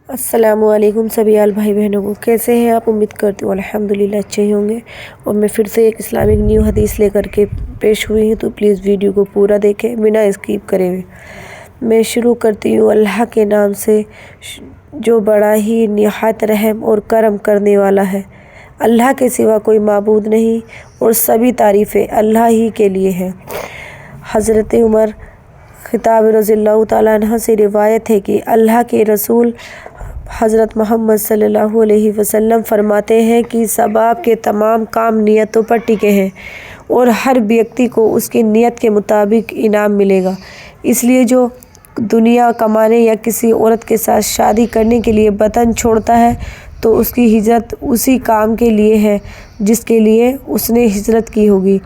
अस्सलाम वालेकुम सभी आल भाई बहनों को, कैसे हैं आप? उम्मीद करती हूँ अल्हम्दुलिल्लाह अच्छे ही होंगे। और मैं फिर से एक इस्लामिक न्यू हदीस लेकर के पेश हुई हूँ, तो प्लीज़ वीडियो को पूरा देखें बिना स्किप करे हुए। मैं शुरू करती हूँ अल्लाह के नाम से जो बड़ा ही निहायत रहम और करम करने वाला है। अल्लाह के सिवा कोई माबूद नहीं और सभी तारीफ़ें अल्लाह ही के लिए हैं। हज़रत उमर ख़िताब रज़ियल्लाहु ताला अन्हा से रिवायत है कि अल्लाह के रसूल हज़रत मोहम्मद सल्लल्लाहु अलैहि वसल्लम फरमाते हैं कि सबाब के तमाम काम नियतों पर टिके हैं और हर व्यक्ति को उसकी नियत के मुताबिक इनाम मिलेगा। इसलिए जो दुनिया कमाने या किसी औरत के साथ शादी करने के लिए वतन छोड़ता है तो उसकी हिजरत उसी काम के लिए है जिसके लिए उसने हिजरत की होगी।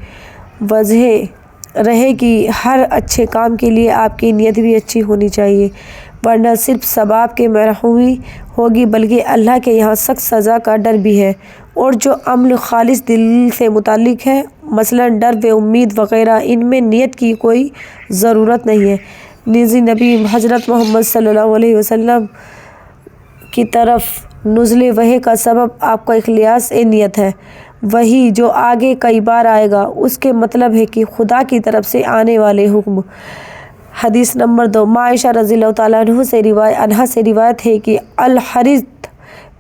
वजह रहे कि हर अच्छे काम के लिए आपकी नियत भी अच्छी होनी चाहिए, वरना सिर्फ सबाब के मरहूमी होगी बल्कि अल्लाह के यहाँ सख्त सज़ा का डर भी है। और जो अमल खालिस दिल से मुतालिक है, मसलन डर व उम्मीद वग़ैरह, इनमें नियत की कोई ज़रूरत नहीं है। निज़ी नबी हज़रत मोहम्मद सल्लल्लाहु अलैहि वसल्लम की तरफ नुज़ुल वही का सबब आपका इखलास नियत है। वही जो आगे कई बार आएगा उसके मतलब है कि खुदा की तरफ से आने वाले हुक्म। हदीस नंबर 2, आयशा रज़ियल्लाहु ताला अन्हा से रिवायत है कि अल-हारिथ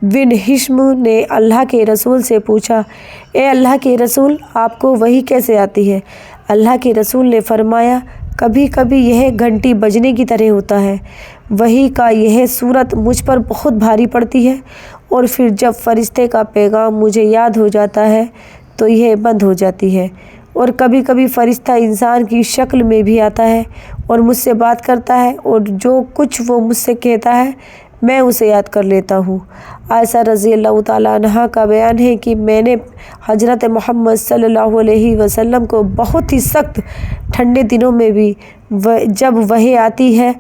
बिन हिश्म ने अल्लाह के रसूल से पूछा, ए अल्लाह के रसूल, आपको वही कैसे आती है? अल्लाह के रसूल ने फरमाया, कभी कभी यह घंटी बजने की तरह होता है। वही का यह सूरत मुझ पर बहुत भारी पड़ती है और फिर जब फरिश्ते का पैगाम मुझे याद हो जाता है तो यह बंद हो जाती है। और कभी कभी फ़रिश्ता इंसान की शक्ल में भी आता है और मुझसे बात करता है और जो कुछ वो मुझसे कहता है मैं उसे याद कर लेता हूँ। आयशा रज़ियल्लाहु ताला अन्हा का बयान है कि मैंने हज़रत मोहम्मद सल्लल्लाहु अलैहि वसल्लम को बहुत ही सख्त ठंडे दिनों में भी जब वह आती है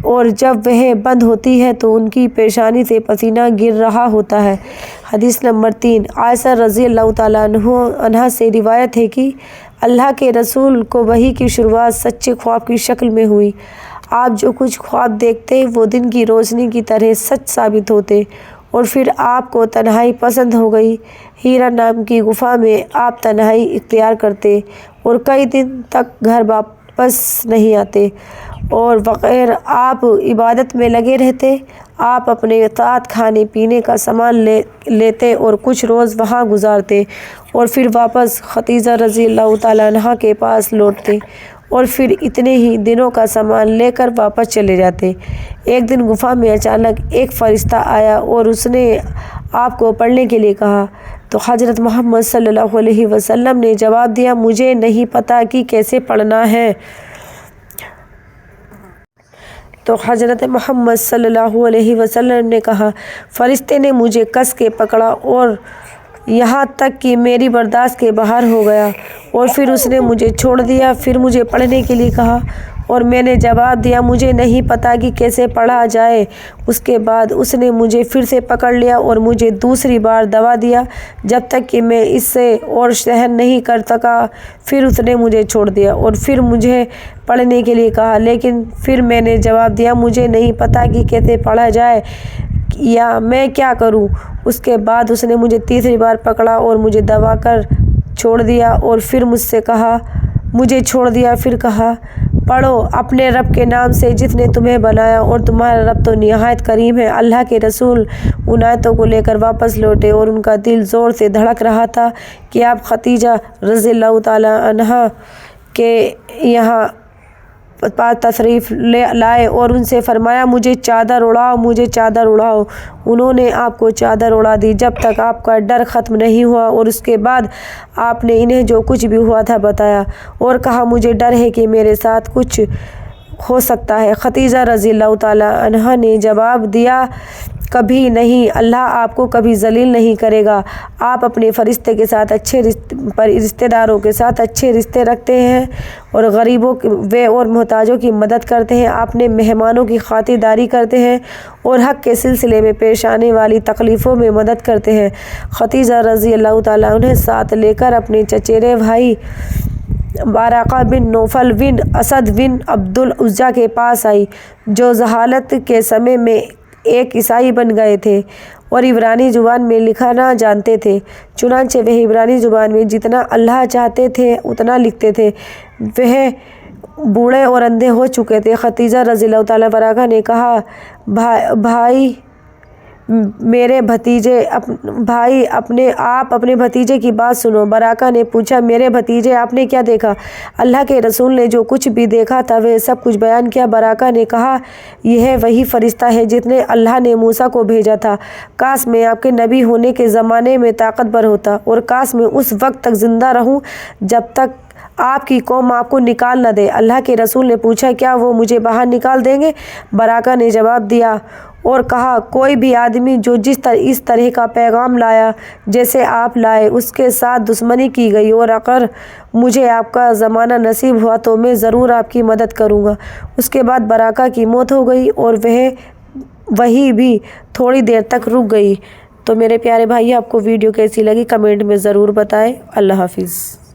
और जब वह बंद होती है तो उनकी पेशानी से पसीना गिर रहा होता है। हदीस नंबर 3, आयशा रज़ियल्लाहु ताला अन्हा से रिवायत है कि अल्लाह के रसूल को वही की शुरुआत सच्चे ख्वाब की शक्ल में हुई। आप जो कुछ ख्वाब देखते वो दिन की रोशनी की तरह सच साबित होते। और फिर आपको तन्हाई पसंद हो गई। हीरा नाम की गुफ़ा में आप तन्हाई इख्तियार करते और कई दिन तक घर वापस नहीं आते और बग़ैर आप इबादत में लगे रहते। आप अपने साथ खाने पीने का सामान लेते और कुछ रोज़ वहाँ गुजारते और फिर वापस खदीजा रज़ियल्लाहु ताला अन्हा के पास लौटते और फिर इतने ही दिनों का सामान लेकर वापस चले जाते। एक दिन गुफ़ा में अचानक एक फ़रिश्ता आया और उसने आपको पढ़ने के लिए कहा तो हज़रत मोहम्मद सल्लल्लाहु अलैहि वसल्लम ने जवाब दिया, मुझे नहीं पता कि कैसे पढ़ना है। तो हज़रत मोहम्मद सल्लल्लाहु अलैहि वसल्लम ने कहा, फ़रिश्ते ने मुझे कस के पकड़ा और यहाँ तक कि मेरी बर्दाश्त के बाहर हो गया और फिर उसने मुझे छोड़ दिया। फिर मुझे पढ़ने के लिए कहा और मैंने जवाब दिया, मुझे नहीं पता कि कैसे पढ़ा जाए। उसके बाद उसने मुझे फिर से पकड़ लिया और मुझे दूसरी बार दबा दिया जब तक कि मैं इससे और सहन नहीं कर सका। फिर उसने मुझे छोड़ दिया और फिर मुझे पढ़ने के लिए कहा, लेकिन फिर मैंने जवाब दिया, मुझे नहीं पता कि कैसे पढ़ा जाए या मैं क्या करूं। उसके बाद उसने मुझे तीसरी बार पकड़ा और मुझे दबा कर छोड़ दिया और फिर मुझसे कहा, मुझे छोड़ दिया। फिर कहा, पढ़ो अपने रब के नाम से जिसने तुम्हें बनाया और तुम्हारा रब तो निहायत करीम है। अल्लाह के रसूल उन आयतों को लेकर वापस लौटे और उनका दिल ज़ोर से धड़क रहा था कि आप खदीजा रज़ियल्लाहु ताला अन्हा के यहाँ पास तशरीफ़ लाए और उनसे फरमाया, मुझे चादर उड़ाओ, मुझे चादर उड़ाओ। उन्होंने आपको चादर उड़ा दी जब तक आपका डर ख़त्म नहीं हुआ और उसके बाद आपने इन्हें जो कुछ भी हुआ था बताया और कहा, मुझे डर है कि मेरे साथ कुछ हो सकता है। खदीजा रज़ियल्लाहु ताला अन्हा ने जवाब दिया, कभी नहीं, अल्लाह आपको कभी ज़लील नहीं करेगा। आप अपने फ़रिश्ते के साथ रिश्तेदारों के साथ अच्छे रिश्ते रखते हैं और गरीबों वे और मोहताजों की मदद करते हैं। आपने मेहमानों की खातिरदारी करते हैं और हक़ के सिलसिले में पेश आने वाली तकलीफ़ों में मदद करते हैं। खदीजा रज़ियल्लाहु ताला उन्हें साथ लेकर अपने चचेरे भाई वारक़ा बिन नौफल बिन असद बिन अब्दुल उज़्ज़ा के पास आई, जो जहालत के समय में ایک عیسائی بن گئے تھے اور عبرانی زبان میں لکھنا جانتے تھے۔ چنانچہ وہ عبرانی زبان میں جتنا اللہ چاہتے تھے اتنا لکھتے تھے۔ وہ بوڑھے اور اندھے ہو چکے تھے۔ خدیجہ رضی اللہ تعالیٰ عنہا نے کہا، بھائی آپ اپنے بھتیجے کی بات سنو۔ براکہ نے پوچھا، میرے بھتیجے آپ نے کیا دیکھا؟ اللہ کے رسول نے جو کچھ بھی دیکھا تھا وہ سب کچھ بیان کیا۔ براکہ نے کہا، یہ وہی فرشتہ ہے جس نے اللہ نے موسیٰ کو بھیجا تھا۔ کاش میں آپ کے نبی ہونے کے زمانے میں طاقتور ہوتا، اور کاش میں اس وقت تک زندہ رہوں جب تک آپ کی قوم آپ کو نکال نہ دے۔ اللہ کے رسول نے پوچھا، کیا وہ مجھے باہر نکال دیں گے؟ براکہ نے جواب دیا اور کہا، کوئی بھی آدمی جو اس طرح کا پیغام لایا جیسے آپ لائے اس کے ساتھ دشمنی کی گئی، اور اگر مجھے آپ کا زمانہ نصیب ہوا تو میں ضرور آپ کی مدد کروں گا۔ اس کے بعد براکہ کی موت ہو گئی اور وہی بھی تھوڑی دیر تک رک گئی۔ تو میرے پیارے بھائی، آپ کو ویڈیو کیسی لگی کمنٹ میں ضرور بتائیں۔ اللہ حافظ۔